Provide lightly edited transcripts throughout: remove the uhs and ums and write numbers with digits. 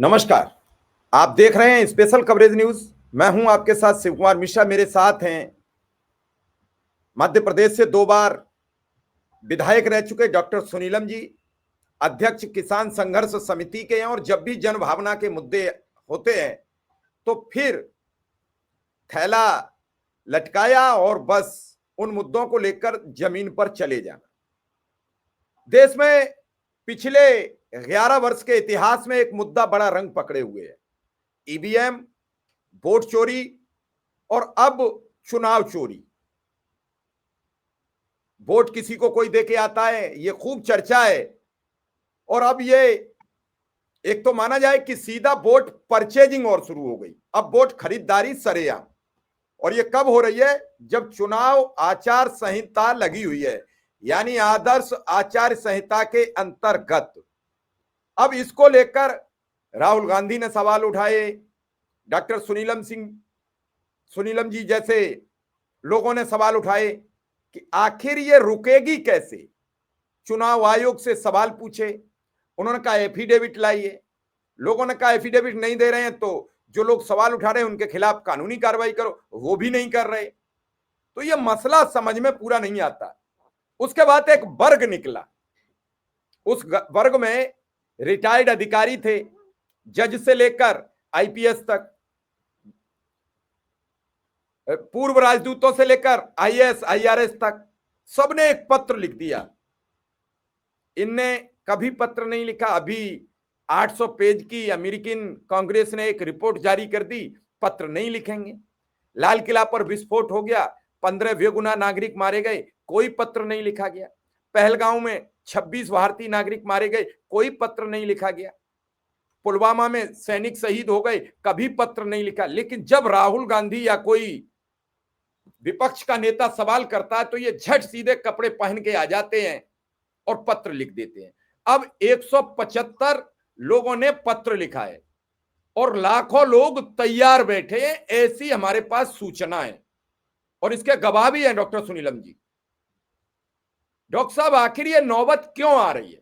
नमस्कार। आप देख रहे हैं स्पेशल कवरेज न्यूज। मैं हूं आपके साथ शिव कुमार मिश्रा। मेरे साथ हैं मध्य प्रदेश से 2 बार विधायक रह चुके डॉक्टर सुनीलम जी, अध्यक्ष किसान संघर्ष समिति के हैं, और जब भी जनभावना के मुद्दे होते हैं तो फिर थैला लटकाया और बस उन मुद्दों को लेकर जमीन पर चले जाना। देश में पिछले 11 वर्ष के इतिहास में एक मुद्दा बड़ा रंग पकड़े हुए है। ईवीएम, वोट चोरी और अब चुनाव चोरी। वोट किसी को कोई देके आता है, ये खूब चर्चा है। और अब ये एक तो माना जाए कि सीधा वोट परचेजिंग और शुरू हो गई। अब वोट खरीदारी सरेआम। और ये कब हो रही है? जब चुनाव आचार संहिता लगी हुई है, यानी आदर्श आचार संहिता के अंतर्गत। अब इसको लेकर राहुल गांधी ने सवाल उठाए, डॉक्टर सुनीलम जी जैसे लोगों ने सवाल उठाए कि आखिर ये रुकेगी कैसे। चुनाव आयोग से सवाल पूछे, उन्होंने कहा एफिडेविट लाइए। लोगों ने कहा एफिडेविट नहीं दे रहे हैं तो जो लोग सवाल उठा रहे हैं उनके खिलाफ कानूनी कार्रवाई करो, वो भी नहीं कर रहे। तो ये मसला समझ में पूरा नहीं आता। उसके बाद एक वर्ग निकला, उस वर्ग में रिटायर्ड अधिकारी थे, जज से लेकर आईपीएस तक, पूर्व राजदूतों से लेकर आईएएस आईआरएस तक, सबने एक पत्र लिख दिया। इनने कभी पत्र नहीं लिखा। अभी 800 पेज की अमेरिकन कांग्रेस ने एक रिपोर्ट जारी कर दी, पत्र नहीं लिखेंगे। लाल किला पर विस्फोट हो गया, 15 बेगुनाह नागरिक मारे गए, कोई पत्र नहीं लिखा गया। पहलगांव में 26 भारतीय नागरिक मारे गए, कोई पत्र नहीं लिखा गया। पुलवामा में सैनिक शहीद हो गए, कभी पत्र नहीं लिखा। लेकिन जब राहुल गांधी या कोई विपक्ष का नेता सवाल करता है तो ये झट सीधे कपड़े पहन के आ जाते हैं और पत्र लिख देते हैं। अब 175 लोगों ने पत्र लिखा है और लाखों लोग तैयार बैठे हैं, ऐसी हमारे पास सूचना है। और इसके गवाह भी हैं डॉक्टर सुनीलम जी। डॉक्टर साहब, आखिर ये नौबत क्यों आ रही है?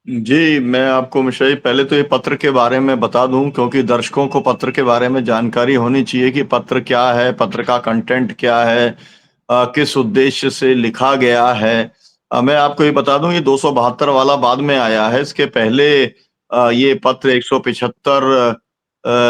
जी, मैं आपको मिश्रा जी पहले तो ये पत्र के बारे में बता दूं, क्योंकि दर्शकों को पत्र के बारे में जानकारी होनी चाहिए कि पत्र क्या है, पत्र का कंटेंट क्या है, किस उद्देश्य से लिखा गया है। मैं आपको ये बता दूं, ये 272 वाला बाद में आया है। इसके पहले ये पत्र 175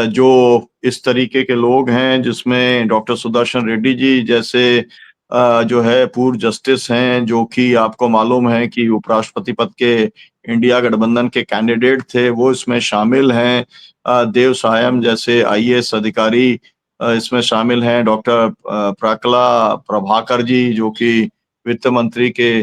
जो इस तरीके के लोग हैं, जिसमें डॉक्टर सुदर्शन रेड्डी जी जैसे जो है पूर्व जस्टिस हैं, जो कि आपको मालूम है कि उपराष्ट्रपति पद के इंडिया गठबंधन के कैंडिडेट थे, वो इसमें शामिल हैं। देव सायम जैसे आईएएस अधिकारी इसमें शामिल हैं। डॉक्टर प्राकला प्रभाकर जी, जो कि वित्त मंत्री के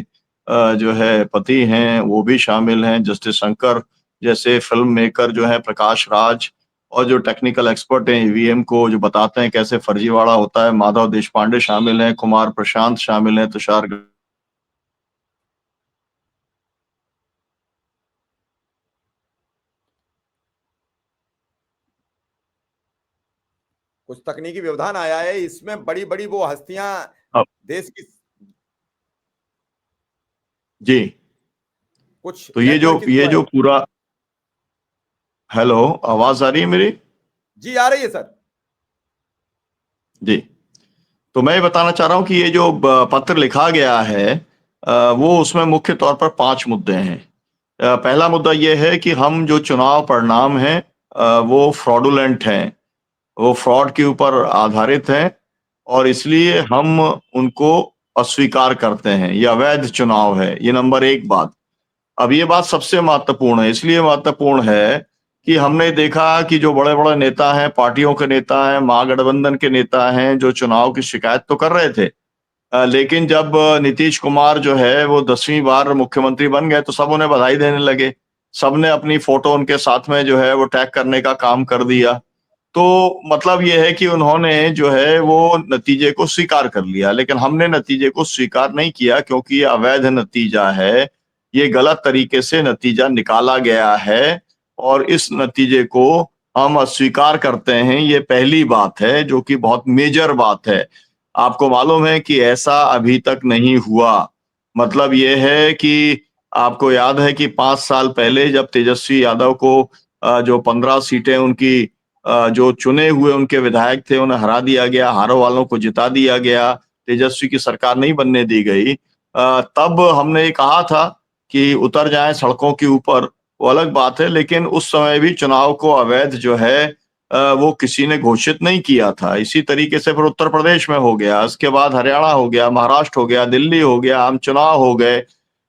जो है पति हैं, वो भी शामिल हैं। जस्टिस शंकर जैसे फिल्म मेकर जो है, प्रकाश राज, और जो टेक्निकल एक्सपर्ट हैं ईवीएम को जो बताते हैं कैसे फर्जीवाड़ा होता है, माधव देशपांडे शामिल हैं, कुमार प्रशांत शामिल हैं, तुषार कुछ तकनीकी व्यवधान आया है, इसमें बड़ी बड़ी वो हस्तियां देश की जी। कुछ तो नेटवर्क ये इशू है। जो पूरा, हेलो, आवाज आ रही है मेरी? जी आ रही है सर। जी। तो मैं ये बताना चाह रहा हूं कि ये जो पत्र लिखा गया है, वो उसमें मुख्य तौर पर 5 मुद्दे हैं। पहला मुद्दा ये है कि हम जो चुनाव परिणाम हैं वो फ्रॉडुलेंट हैं, वो फ्रॉड के ऊपर आधारित हैं, और इसलिए हम उनको अस्वीकार करते हैं। ये अवैध चुनाव है, ये नंबर 1 बात। अब ये बात सबसे महत्वपूर्ण है, इसलिए महत्वपूर्ण है कि हमने देखा कि जो बड़े-बड़े नेता हैं, पार्टियों के नेता हैं, महागठबंधन के नेता हैं, जो चुनाव की शिकायत तो कर रहे थे, लेकिन जब नीतीश कुमार जो है वो 10वीं बार मुख्यमंत्री बन गए तो सब उन्हें बधाई देने लगे। सबने अपनी फोटो उनके साथ में जो है वो टैग करने का काम कर दिया। तो मतलब ये है कि उन्होंने जो है वो नतीजे को स्वीकार कर लिया, लेकिन हमने नतीजे को स्वीकार नहीं किया, क्योंकि ये अवैध नतीजा है। ये गलत तरीके से नतीजा निकाला गया है और इस नतीजे को हम अस्वीकार करते हैं। ये पहली बात है, जो कि बहुत मेजर बात है। आपको मालूम है कि ऐसा अभी तक नहीं हुआ। मतलब ये है कि आपको याद है कि 5 साल पहले जब तेजस्वी यादव को जो 15 सीटें उनकी जो चुने हुए उनके विधायक थे उन्हें हरा दिया गया, हारों वालों को जिता दिया गया, तेजस्वी की सरकार नहीं बनने दी गई। तब हमने ये कहा था कि उतर जाएं सड़कों के ऊपर, वो अलग बात है, लेकिन उस समय भी चुनाव को अवैध जो है वो किसी ने घोषित नहीं किया था। इसी तरीके से फिर उत्तर प्रदेश में हो गया, उसके बाद हरियाणा हो गया, महाराष्ट्र हो गया, दिल्ली हो गया, आम चुनाव हो गए,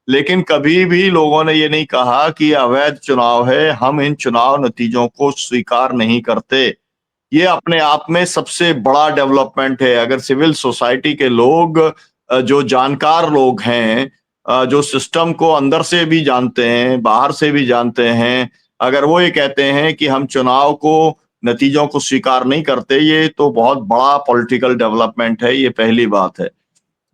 लेकिन कभी भी लोगों ने ये नहीं कहा कि अवैध चुनाव है, हम इन चुनाव नतीजों को स्वीकार नहीं करते। ये अपने आप में सबसे बड़ा डेवलपमेंट है। अगर सिविल सोसाइटी के लोग जो जानकार लोग हैं, जो सिस्टम को अंदर से भी जानते हैं, बाहर से भी जानते हैं, अगर वो ये कहते हैं कि हम चुनाव को नतीजों को स्वीकार नहीं करते, ये तो बहुत बड़ा पॉलिटिकल डेवलपमेंट है। ये पहली बात है।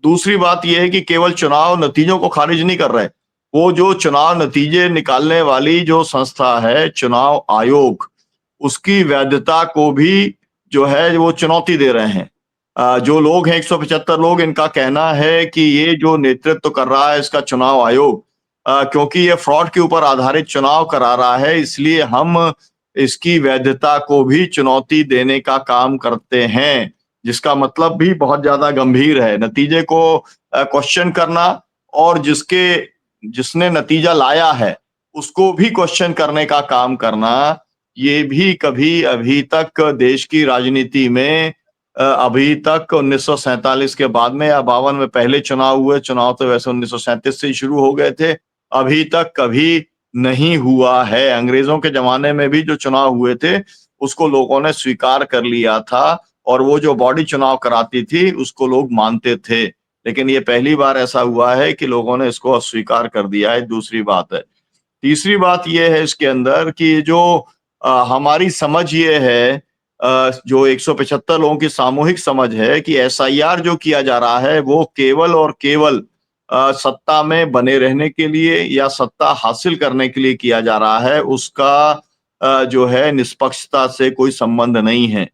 दूसरी बात यह है कि केवल चुनाव नतीजों को खारिज नहीं कर रहे, वो जो चुनाव नतीजे निकालने वाली जो संस्था है चुनाव आयोग, उसकी वैधता को भी जो है वो चुनौती दे रहे हैं। जो लोग हैं 175 लोग, इनका कहना है कि ये जो नेतृत्व कर रहा है इसका चुनाव आयोग, क्योंकि ये फ्रॉड के ऊपर आधारित चुनाव करा रहा है, इसलिए हम इसकी वैधता को भी चुनौती देने का काम करते हैं, जिसका मतलब भी बहुत ज्यादा गंभीर है। नतीजे को क्वेश्चन करना और जिसने नतीजा लाया है उसको भी क्वेश्चन करने का काम करना, ये भी कभी अभी तक देश की राजनीति में अभी तक 1947 के बाद में या 52 में पहले चुनाव हुए, चुनाव तो वैसे 1937 से ही शुरू हो गए थे, अभी तक कभी नहीं हुआ है। अंग्रेजों के जमाने में भी जो चुनाव हुए थे उसको लोगों ने स्वीकार कर लिया था और वो जो बॉडी चुनाव कराती थी उसको लोग मानते थे, लेकिन ये पहली बार ऐसा हुआ है कि लोगों ने इसको अस्वीकार कर दिया है। दूसरी बात है। तीसरी बात यह है इसके अंदर कि जो हमारी समझ ये है, जो 175 लोगों की सामूहिक समझ है कि एसआईआर जो किया जा रहा है वो केवल और केवल सत्ता में बने रहने के लिए या सत्ता हासिल करने के लिए किया जा रहा है, उसका जो है निष्पक्षता से कोई संबंध नहीं है।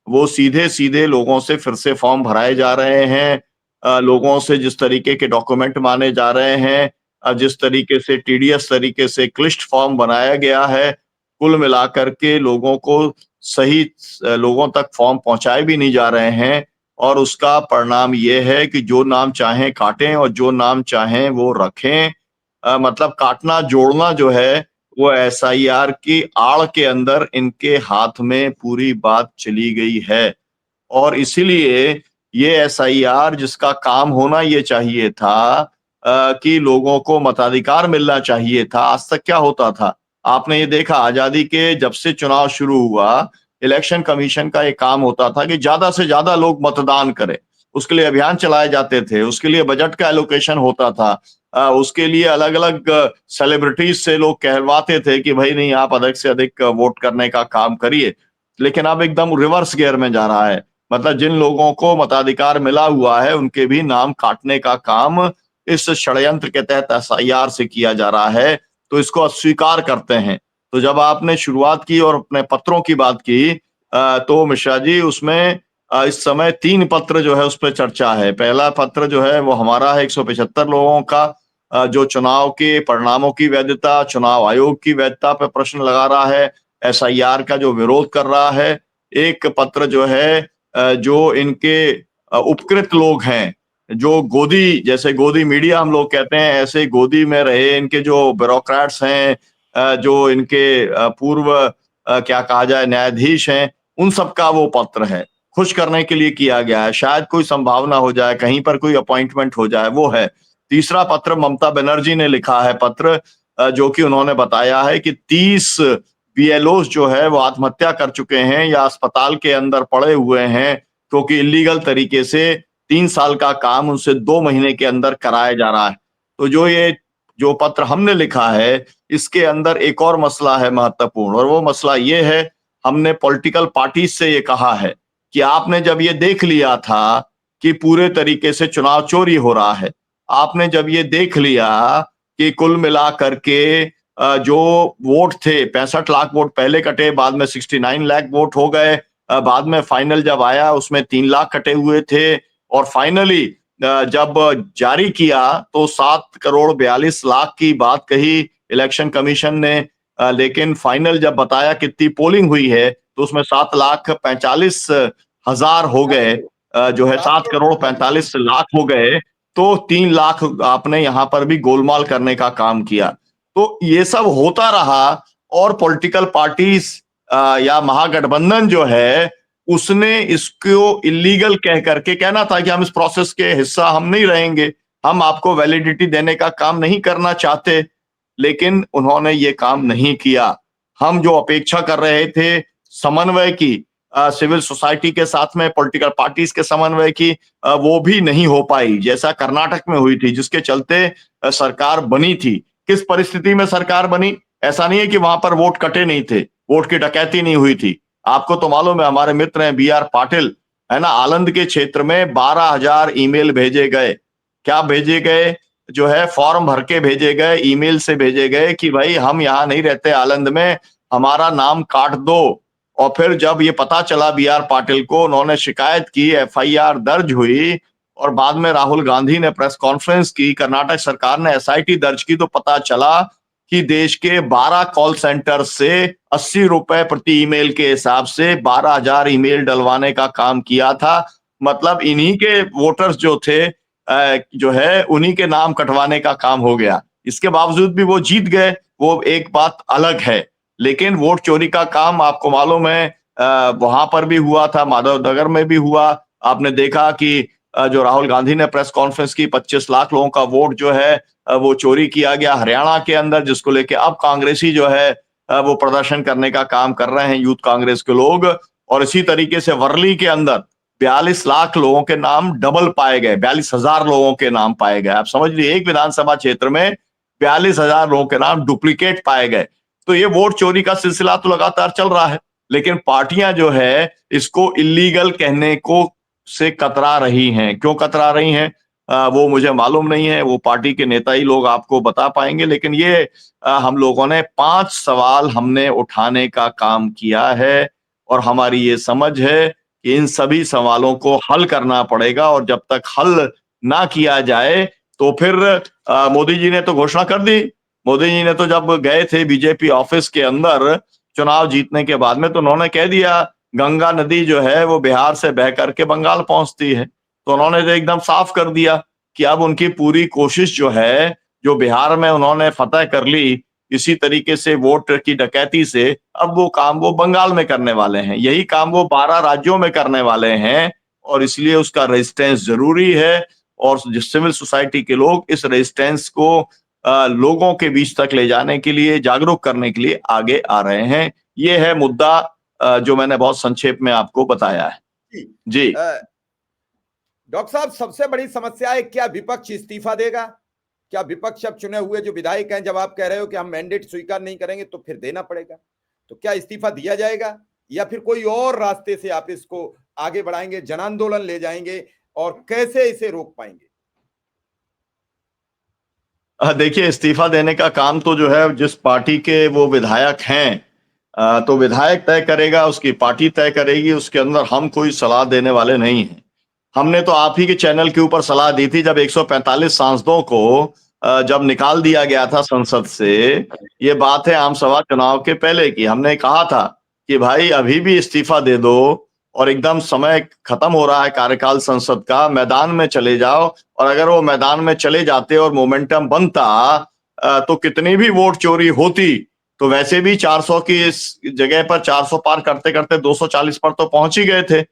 वो सीधे सीधे लोगों से फिर से फॉर्म भराए जा रहे हैं, लोगों से जिस तरीके के डॉक्यूमेंट माने जा रहे हैं, जिस तरीके से टीडीएस तरीके से क्लिष्ट फॉर्म बनाया गया है, कुल मिलाकर के लोगों को सही लोगों तक फॉर्म पहुंचाए भी नहीं जा रहे हैं, और उसका परिणाम ये है कि जो नाम चाहें काटें और जो नाम चाहें वो रखें। मतलब काटना जोड़ना जो है वो एसआईआर की आड़ के अंदर इनके हाथ में पूरी बात चली गई है। और इसीलिए ये एसआईआर जिसका काम होना ये चाहिए था कि लोगों को मताधिकार मिलना चाहिए था, आज तक क्या होता था आपने ये देखा, आजादी के जब से चुनाव शुरू हुआ, इलेक्शन कमीशन का एक काम होता था कि ज्यादा से ज्यादा लोग मतदान करें, उसके लिए अभियान चलाए जाते थे, उसके लिए बजट का एलोकेशन होता था, उसके लिए अलग अलग सेलिब्रिटीज से लोग कहलवाते थे कि भाई नहीं, आप अधिक से अधिक वोट करने का काम करिए। लेकिन अब एकदम रिवर्स गियर में जा रहा है, मतलब जिन लोगों को मताधिकार मिला हुआ है उनके भी नाम काटने का काम इस षड्यंत्र के तहत एसआईआर से किया जा रहा है, तो इसको अस्वीकार करते हैं। तो जब आपने शुरुआत की और अपने पत्रों की बात की, तो मिश्रा जी उसमें इस समय 3 पत्र जो है उस पर चर्चा है। पहला पत्र जो है वो हमारा है 175 लोगों का, जो चुनाव के परिणामों की वैधता, चुनाव आयोग की वैधता पर प्रश्न लगा रहा है, एसआईआर का जो विरोध कर रहा है। एक पत्र जो है जो इनके उपकृत लोग हैं, जो गोदी, जैसे गोदी मीडिया हम लोग कहते हैं, ऐसे गोदी में रहे इनके जो ब्यूरोक्रेट्स हैं, जो इनके पूर्व क्या कहा जाए न्यायाधीश हैं, उन सब का वो पत्र है, खुश करने के लिए किया गया है, शायद कोई संभावना हो जाए कहीं पर कोई अपॉइंटमेंट हो जाए, वो है। तीसरा पत्र ममता बनर्जी ने लिखा है पत्र, जो कि उन्होंने बताया है कि 30 बीएलओस जो है वो आत्महत्या कर चुके हैं या अस्पताल के अंदर पड़े हुए हैं, क्योंकि इलीगल तरीके से 3 साल का काम उनसे 2 महीने के अंदर कराया जा रहा है। तो जो पत्र हमने लिखा है, इसके अंदर एक और मसला है महत्वपूर्ण, और वो मसला ये है, हमने पॉलिटिकल पार्टी से ये कहा है कि आपने जब ये देख लिया था कि पूरे तरीके से चुनाव चोरी हो रहा है, आपने जब ये देख लिया कि कुल मिला करके जो वोट थे 65 लाख वोट पहले कटे, बाद में 69 लाख वोट हो गए, बाद में फाइनल जब आया उसमें 3 लाख कटे हुए थे, और फाइनली जब जारी किया तो 7,42,00,000 की बात कही इलेक्शन कमीशन ने, लेकिन फाइनल जब बताया कितनी पोलिंग हुई है तो उसमें 7,45,000 हो गए, जो है 7,45,00,000 हो गए। तो 3 लाख आपने यहां पर भी गोलमाल करने का काम किया। तो ये सब होता रहा और पॉलिटिकल पार्टीज या महागठबंधन जो है उसने इसको इलीगल कह करके कहना था कि हम इस प्रोसेस के हिस्सा हम नहीं रहेंगे, हम आपको वैलिडिटी देने का काम नहीं करना चाहते, लेकिन उन्होंने ये काम नहीं किया। हम जो अपेक्षा कर रहे थे समन्वय की, सिविल सोसाइटी के साथ में पॉलिटिकल पार्टीज के समन्वय की, वो भी नहीं हो पाई जैसा कर्नाटक में हुई थी, जिसके चलते सरकार बनी थी। किस परिस्थिति में सरकार बनी? ऐसा नहीं है कि वहां पर वोट कटे नहीं थे, वोट की डकैती नहीं हुई थी। आपको तो मालूम है, हमारे मित्र हैं बी आर पाटिल, है ना, आलंद के क्षेत्र में 12,000 ईमेल भेजे गए। क्या भेजे गए? जो है फॉर्म भर के भेजे गए, ईमेल से भेजे गए कि भाई हम यहाँ नहीं रहते आलंद में, हमारा नाम काट दो। और फिर जब ये पता चला बी आर पाटिल को, उन्होंने शिकायत की, एफआईआर दर्ज हुई और बाद में राहुल गांधी ने प्रेस कॉन्फ्रेंस की, कर्नाटक सरकार ने एसआईटी दर्ज की, तो पता चला कि देश के 12 कॉल सेंटर से 80 रुपए प्रति ईमेल के हिसाब से 12,000 ईमेल डलवाने का काम किया था। मतलब इन्हीं के वोटर्स जो थे, जो है उन्हीं के नाम कटवाने का काम हो गया। इसके बावजूद भी वो जीत गए, वो एक बात अलग है। लेकिन वोट चोरी का काम आपको मालूम है वहां पर भी हुआ था, माधवनगर में भी हुआ। आपने देखा कि जो राहुल गांधी ने प्रेस कॉन्फ्रेंस की, 25 लाख लोगों का वोट जो है वो चोरी किया गया हरियाणा के अंदर, जिसको लेके अब कांग्रेसी जो है वो प्रदर्शन करने का काम कर रहे हैं, यूथ कांग्रेस के लोग। और इसी तरीके से वर्ली के अंदर 42 लाख लोगों के नाम डबल पाए गए, 42,000 लोगों के नाम पाए गए। आप समझ लीजिए एक विधानसभा क्षेत्र में 42,000 लोगों के नाम डुप्लीकेट पाए गए। तो ये वोट चोरी का सिलसिला तो लगातार चल रहा है, लेकिन पार्टियां जो है इसको इलीगल कहने को से कतरा रही हैं। क्यों कतरा रही हैं वो मुझे मालूम नहीं है, वो पार्टी के नेता ही लोग आपको बता पाएंगे। लेकिन ये हम लोगों ने 5 सवाल हमने उठाने का काम किया है और हमारी ये समझ है कि इन सभी सवालों को हल करना पड़ेगा, और जब तक हल ना किया जाए तो फिर मोदी जी ने तो घोषणा कर दी। मोदी जी ने तो जब गए थे बीजेपी ऑफिस के अंदर चुनाव जीतने के बाद में, तो उन्होंने कह दिया गंगा नदी जो है वो बिहार से बह करके बंगाल पहुंचती है। तो उन्होंने तो एकदम साफ कर दिया कि अब उनकी पूरी कोशिश जो है, जो बिहार में उन्होंने फतह कर ली इसी तरीके से वोट की डकैती से, अब वो काम वो बंगाल में करने वाले हैं, यही काम वो 12 राज्यों में करने वाले हैं। और इसलिए उसका रेजिस्टेंस जरूरी है, और सिविल सोसाइटी के लोग इस रेजिस्टेंस को लोगों के बीच तक ले जाने के लिए, जागरूक करने के लिए आगे आ रहे हैं। ये है मुद्दा जो मैंने बहुत संक्षेप में आपको बताया है। जी डॉक्टर साहब, सबसे बड़ी समस्या है, क्या विपक्ष इस्तीफा देगा? क्या विपक्ष अब चुने हुए जो विधायक हैं, जब आप कह रहे हो कि हम मैंडेट स्वीकार नहीं करेंगे तो फिर देना पड़ेगा, तो क्या इस्तीफा दिया जाएगा या फिर कोई और रास्ते से आप इसको आगे बढ़ाएंगे, जन आंदोलन ले जाएंगे, और कैसे इसे रोक पाएंगे? देखिए, इस्तीफा देने का काम तो जो है जिस पार्टी के वो विधायक हैं, तो विधायक तय करेगा, उसकी पार्टी तय करेगी, उसके अंदर हम कोई सलाह देने वाले नहीं हैं। हमने तो आप ही के चैनल के ऊपर सलाह दी थी जब 145 सांसदों को जब निकाल दिया गया था संसद से। ये बात है आम सभा चुनाव के पहले की। हमने कहा था कि भाई अभी भी इस्तीफा दे दो, और एकदम समय खत्म हो रहा है कार्यकाल संसद का, मैदान में चले जाओ। और अगर वो मैदान में चले जाते और मोमेंटम बनता तो कितनी भी वोट चोरी होती, तो वैसे भी 400 की इस जगह पर 400 पार करते करते 240 पर तो पहुंच ही गए थे।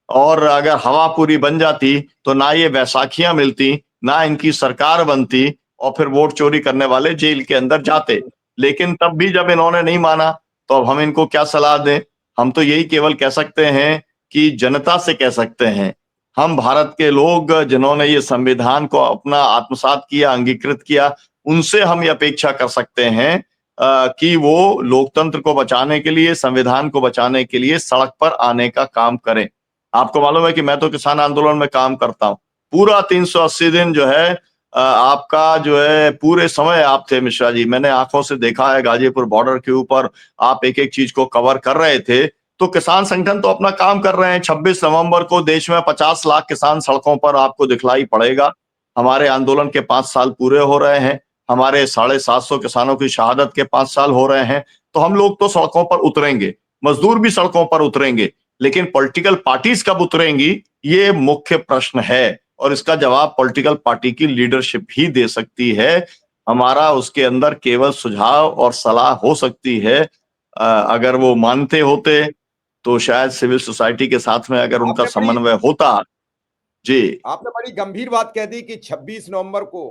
और अगर हवा पूरी बन जाती तो ना ये वैसाखियां मिलती, ना इनकी सरकार बनती, और फिर वोट चोरी करने वाले जेल के अंदर जाते। लेकिन तब भी जब इन्होंने नहीं माना, तो अब हम इनको क्या सलाह दें? हम तो यही केवल कह सकते हैं कि जनता से कह सकते हैं, हम भारत के लोग जिन्होंने ये संविधान को अपना आत्मसात किया, अंगीकृत किया, उनसे हम ये अपेक्षा कर सकते हैं कि वो लोकतंत्र को बचाने के लिए, संविधान को बचाने के लिए सड़क पर आने का काम करें। आपको मालूम है कि मैं तो किसान आंदोलन में काम करता हूं। पूरा 380 दिन जो है आपका जो है पूरे समय आप थे मिश्रा जी, मैंने आंखों से देखा है, गाजीपुर बॉर्डर के ऊपर आप एक एक चीज को कवर कर रहे थे। तो किसान संगठन तो अपना काम कर रहे हैं। 26 नवंबर को देश में 50 लाख किसान सड़कों पर आपको दिखलाई पड़ेगा। हमारे आंदोलन के 5 साल पूरे हो रहे हैं। हमारे 750 किसानों की शहादत के 5 साल हो रहे हैं। तो हम लोग तो सड़कों पर उतरेंगे, मजदूर भी सड़कों पर उतरेंगे, लेकिन पॉलिटिकल पार्टीज कब उतरेंगी, ये मुख्य प्रश्न है और इसका जवाब पॉलिटिकल पार्टी की लीडरशिप ही दे सकती है। हमारा उसके अंदर केवल सुझाव और सलाह हो सकती है। अगर वो मानते होते तो शायद सिविल सोसाइटी के साथ में अगर उनका समन्वय होता। जी, आपने बड़ी गंभीर बात कह दी कि 26 नवंबर को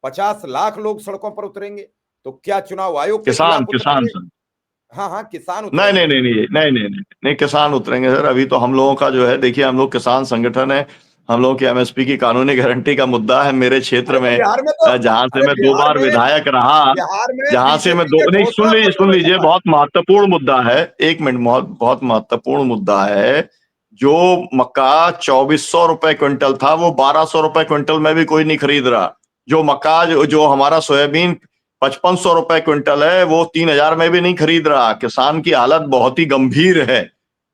50 लाख लोग सड़कों पर उतरेंगे, तो क्या चुनाव आयोग के किसान खिलाफ किसान उतरेंगे? सर। हाँ हाँ, किसान नहीं नहीं उतरेंगे। नहीं नहीं नहीं नहीं नहीं नहीं, किसान उतरेंगे सर। अभी तो हम लोगों का जो है, देखिए हम लोग किसान संगठन है। हम लोगों की एमएसपी की कानूनी गारंटी का मुद्दा है मेरे क्षेत्र अरे तो में। बिहार में तो, जहां से अरे मैं 2 बार विधायक रहा, बिहार में जहां से मैं बीजेपी दो के नहीं, घोषणा पत्र सुन में लीजिए, छपा। बहुत महत्वपूर्ण मुद्दा है। एक मिनट, बहुत बहुत महत्वपूर्ण मुद्दा है। जो मक्का 2400 रुपए क्विंटल था, वो 1200 रुपए क्विंटल में भी कोई नहीं खरीद रहा। जो मक्का जो हमारा सोयाबीन 5500 रुपए क्विंटल है, वो 3000 में भी नहीं खरीद रहा। किसान की हालत बहुत ही गंभीर है।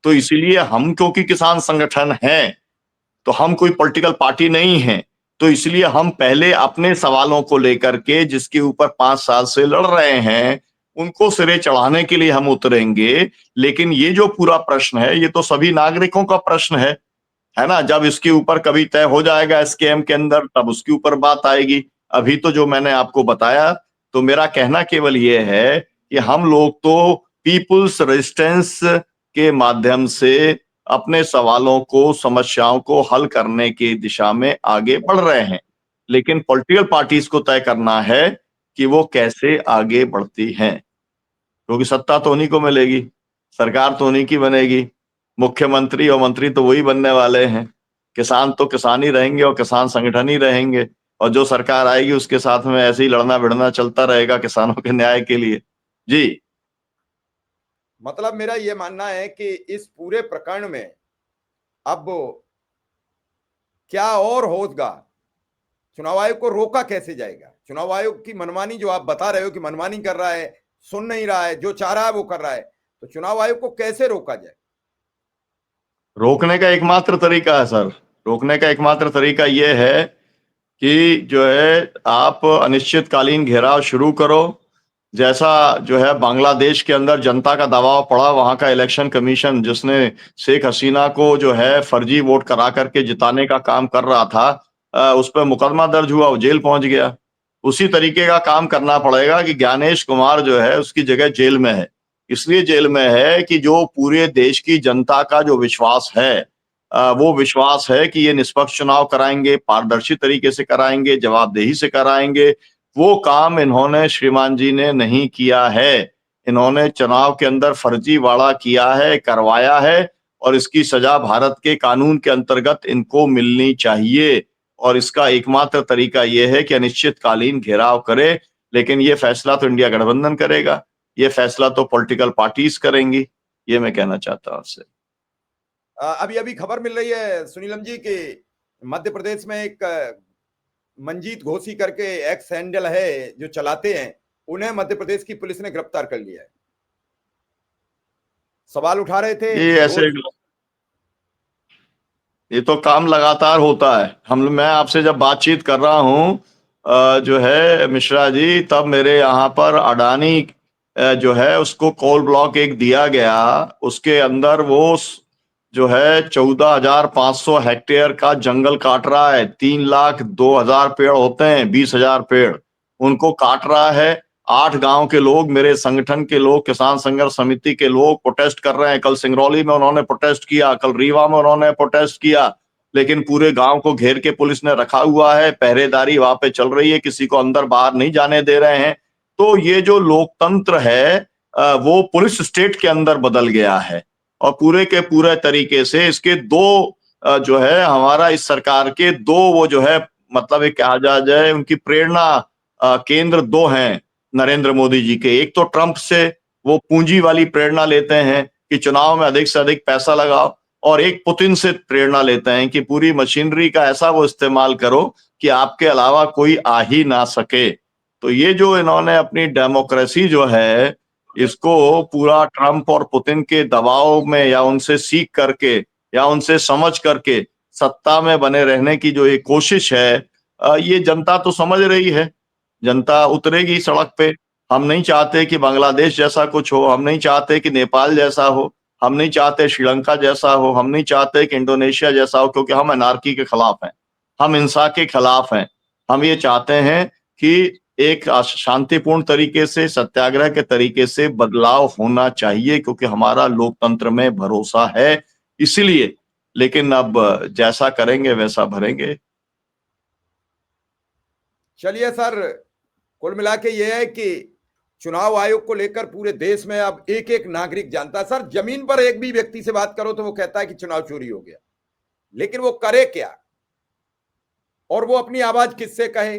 तो इसीलिए हम, क्योंकि किसान संगठन है, तो हम कोई पॉलिटिकल पार्टी नहीं है, तो इसलिए हम पहले अपने सवालों को लेकर के, जिसके ऊपर 5 साल से लड़ रहे हैं, उनको सिरे चढ़ाने के लिए हम उतरेंगे। लेकिन ये जो पूरा प्रश्न है, ये तो सभी नागरिकों का प्रश्न है ना। जब इसके ऊपर कभी तय हो जाएगा स्कैम के अंदर, तब उसके ऊपर बात आएगी। अभी तो जो मैंने आपको बताया, तो मेरा कहना केवल ये है कि हम लोग तो पीपुल्स रेजिस्टेंस के माध्यम से अपने सवालों को, समस्याओं को हल करने की दिशा में आगे बढ़ रहे हैं। लेकिन पॉलिटिकल पार्टीज को तय करना है कि वो कैसे आगे बढ़ती हैं, क्योंकि सत्ता तो उन्हीं को मिलेगी, सरकार तो उन्हीं की बनेगी, मुख्यमंत्री और मंत्री तो वही बनने वाले हैं। किसान तो किसान ही रहेंगे और किसान संगठन ही रहेंगे, और जो सरकार आएगी उसके साथ में ऐसे ही लड़ना भिड़ना चलता रहेगा किसानों के न्याय के लिए। जी, मतलब मेरा यह मानना है कि इस पूरे प्रकरण में अब क्या और होगा, चुनाव आयोग को रोका कैसे जाएगा? चुनाव आयोग की मनमानी, जो आप बता रहे हो कि मनमानी कर रहा है, सुन नहीं रहा है, जो चाह रहा है वो कर रहा है, तो चुनाव आयोग को कैसे रोका जाए? रोकने का एकमात्र तरीका है सर, रोकने का एकमात्र तरीका यह है कि जो है, आप अनिश्चितकालीन घेराव शुरू करो। जैसा जो है बांग्लादेश के अंदर जनता का दबाव पड़ा, वहां का इलेक्शन कमीशन, जिसने शेख हसीना को जो है फर्जी वोट करा करके जिताने का काम कर रहा था, उस पर मुकदमा दर्ज हुआ, वो जेल पहुंच गया। उसी तरीके का काम करना पड़ेगा कि ज्ञानेश कुमार जो है, उसकी जगह जेल में है। इसलिए जेल में है कि जो पूरे देश की जनता का जो विश्वास है, वो विश्वास है कि ये निष्पक्ष चुनाव कराएंगे, पारदर्शी तरीके से कराएंगे, जवाबदेही से कराएंगे, वो काम इन्होंने, श्रीमान जी ने नहीं किया है। इन्होंने चुनाव के अंदर फर्जीवाड़ा किया है, करवाया है, और इसकी सजा भारत के कानून के अंतर्गत इनको मिलनी चाहिए। और इसका एकमात्र तरीका यह है कि अनिश्चितकालीन घेराव करे। लेकिन ये फैसला तो इंडिया गठबंधन करेगा, ये फैसला तो पॉलिटिकल पार्टीज करेंगी। ये मैं कहना चाहता हूं आपसे। अभी अभी खबर मिल रही है सुनीलम जी कि मध्य प्रदेश में एक मंजीत घोसी करके एक्स हैंडल है जो चलाते हैं, उन्हें मध्य प्रदेश की पुलिस ने गिरफ्तार कर लिया है। सवाल उठा रहे थे ये ऐसे, रोज। ये तो काम लगातार होता है। मैं आपसे जब बातचीत कर रहा हूँ जो है मिश्रा जी, तब मेरे यहाँ पर अडानी जो है, उसको कोल ब्लॉक एक दिया गया। उसके अंदर वो जो है 14,500 हेक्टेयर का जंगल काट रहा है। 3,02,000 पेड़ होते हैं, 20,000 पेड़, उनको काट रहा है। 8 गांव के लोग, मेरे संगठन के लोग, किसान संघर्ष समिति के लोग प्रोटेस्ट कर रहे हैं। कल सिंगरौली में उन्होंने प्रोटेस्ट किया, कल रीवा में उन्होंने प्रोटेस्ट किया। लेकिन पूरे गांव को घेर के पुलिस ने रखा हुआ है, पहरेदारी वहां पे चल रही है, किसी को अंदर बाहर नहीं जाने दे रहे हैं। तो ये जो लोकतंत्र है, वो पुलिस स्टेट के अंदर बदल गया है। और पूरे के पूरे तरीके से इसके दो जो है, हमारा इस सरकार के दो, वो जो है, मतलब एक कहा जाए उनकी प्रेरणा केंद्र दो हैं नरेंद्र मोदी जी के। एक तो ट्रंप से वो पूंजी वाली प्रेरणा लेते हैं कि चुनाव में अधिक से अधिक पैसा लगाओ, और एक पुतिन से प्रेरणा लेते हैं कि पूरी मशीनरी का ऐसा वो इस्तेमाल करो कि आपके अलावा कोई आ ही ना सके। तो ये जो इन्होंने अपनी डेमोक्रेसी जो है, इसको पूरा ट्रंप और पुतिन के दबाव में या उनसे सीख करके या उनसे समझ करके सत्ता में बने रहने की जो ये कोशिश है, ये जनता तो समझ रही है। जनता उतरेगी सड़क पे। हम नहीं चाहते कि बांग्लादेश जैसा कुछ हो, हम नहीं चाहते कि नेपाल जैसा हो, हम नहीं चाहते श्रीलंका जैसा हो, हम नहीं चाहते कि इंडोनेशिया जैसा हो, क्योंकि हम अनार्की के खिलाफ हैं, हम हिंसा के खिलाफ हैं। हम ये चाहते हैं कि एक शांतिपूर्ण तरीके से, सत्याग्रह के तरीके से बदलाव होना चाहिए, क्योंकि हमारा लोकतंत्र में भरोसा है इसलिए। लेकिन अब जैसा करेंगे वैसा भरेंगे। चलिए सर, कुल मिला के ये है कि चुनाव आयोग को लेकर पूरे देश में अब एक एक नागरिक जानता है। सर, जमीन पर एक भी व्यक्ति से बात करो तो वो कहता है कि चुनाव चोरी हो गया, लेकिन वो करे क्या और वो अपनी आवाज किससे कहे?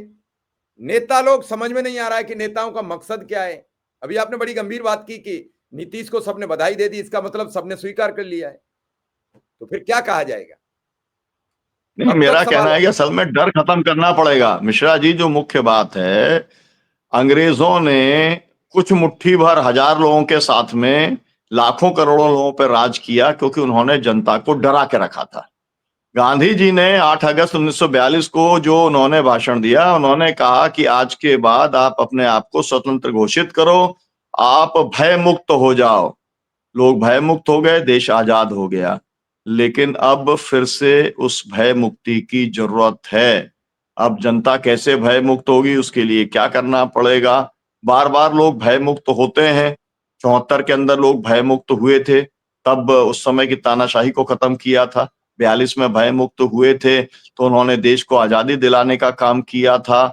नेता लोग समझ में नहीं आ रहा है कि नेताओं का मकसद क्या है। अभी आपने बड़ी गंभीर बात की कि नीतीश को सबने बधाई दे दी, इसका मतलब सबने स्वीकार कर लिया है, तो फिर क्या कहा जाएगा? नहीं, अब मेरा तक कहना सवाल है कि असल में डर खत्म करना पड़ेगा मिश्रा जी। जो मुख्य बात है, अंग्रेजों ने कुछ मुट्ठी भर हजार लोगों के साथ में लाखों करोड़ों लोगों पर राज किया, क्योंकि उन्होंने जनता को डरा के रखा था। गांधी जी ने 8 अगस्त 1942 को जो उन्होंने भाषण दिया, उन्होंने कहा कि आज के बाद आप अपने आप को स्वतंत्र घोषित करो, आप भय मुक्त हो जाओ। लोग भय मुक्त हो गए, देश आजाद हो गया। लेकिन अब फिर से उस भय मुक्ति की जरूरत है। अब जनता कैसे भय मुक्त होगी, उसके लिए क्या करना पड़ेगा? बार बार लोग भय मुक्त होते हैं। 74 के अंदर लोग भय मुक्त हुए थे, तब उस समय की तानाशाही को खत्म किया था। 42 में भय मुक्त हुए थे तो उन्होंने देश को आजादी दिलाने का काम किया था।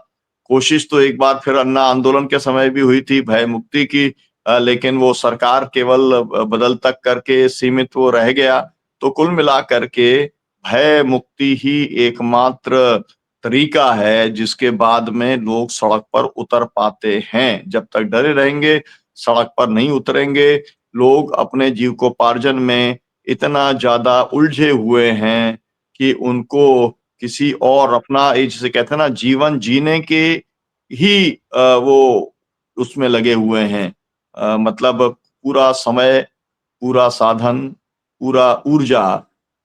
कोशिश तो एक बार फिर अन्ना आंदोलन के समय भी हुई थी भय मुक्ति की, लेकिन वो सरकार केवल बदल तक करके सीमित वो रह गया। तो कुल मिलाकर के भय मुक्ति ही एकमात्र तरीका है जिसके बाद में लोग सड़क पर उतर पाते हैं। जब तक डरे रहेंगे, सड़क पर नहीं उतरेंगे। लोग अपने जीविकोपार्जन में इतना ज्यादा उलझे हुए हैं कि उनको किसी और अपना, ये जिसे कहते हैं ना, जीवन जीने के ही वो उसमें लगे हुए हैं। मतलब पूरा समय, पूरा साधन, पूरा ऊर्जा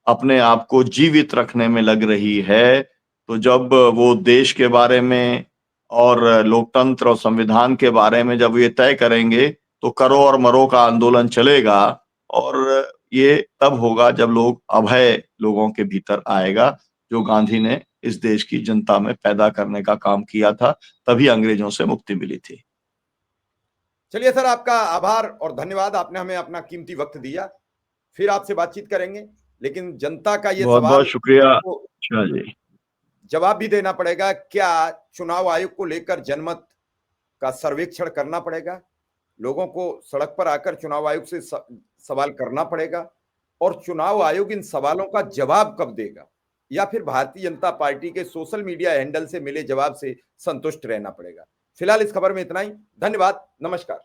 अपने आप को जीवित रखने में लग रही है। तो जब वो देश के बारे में और लोकतंत्र और संविधान के बारे में जब ये तय करेंगे, तो करो और मरो का आंदोलन चलेगा। और ये तब होगा जब लोग, अभय लोगों के भीतर आएगा, जो गांधी ने इस देश की जनता में पैदा करने का काम किया था। तभी अंग्रेजों से मुक्ति मिली थी। चलिए सर, आपका आभार और धन्यवाद, आपने हमें अपना कीमती वक्त दिया। फिर आपसे बातचीत करेंगे, लेकिन जनता का ये बहुत सवाल बहुत शुक्रिया। को अच्छा जी। जवाब भी देना पड़ेगा। क्या चुनाव आयोग को लेकर जनमत का सर्वेक्षण करना पड़ेगा? लोगों को सड़क पर आकर चुनाव आयोग से सवाल करना पड़ेगा, और चुनाव आयोग इन सवालों का जवाब कब देगा? या फिर भारतीय जनता पार्टी के सोशल मीडिया हैंडल से मिले जवाब से संतुष्ट रहना पड़ेगा? फिलहाल इस खबर में इतना ही। धन्यवाद, नमस्कार।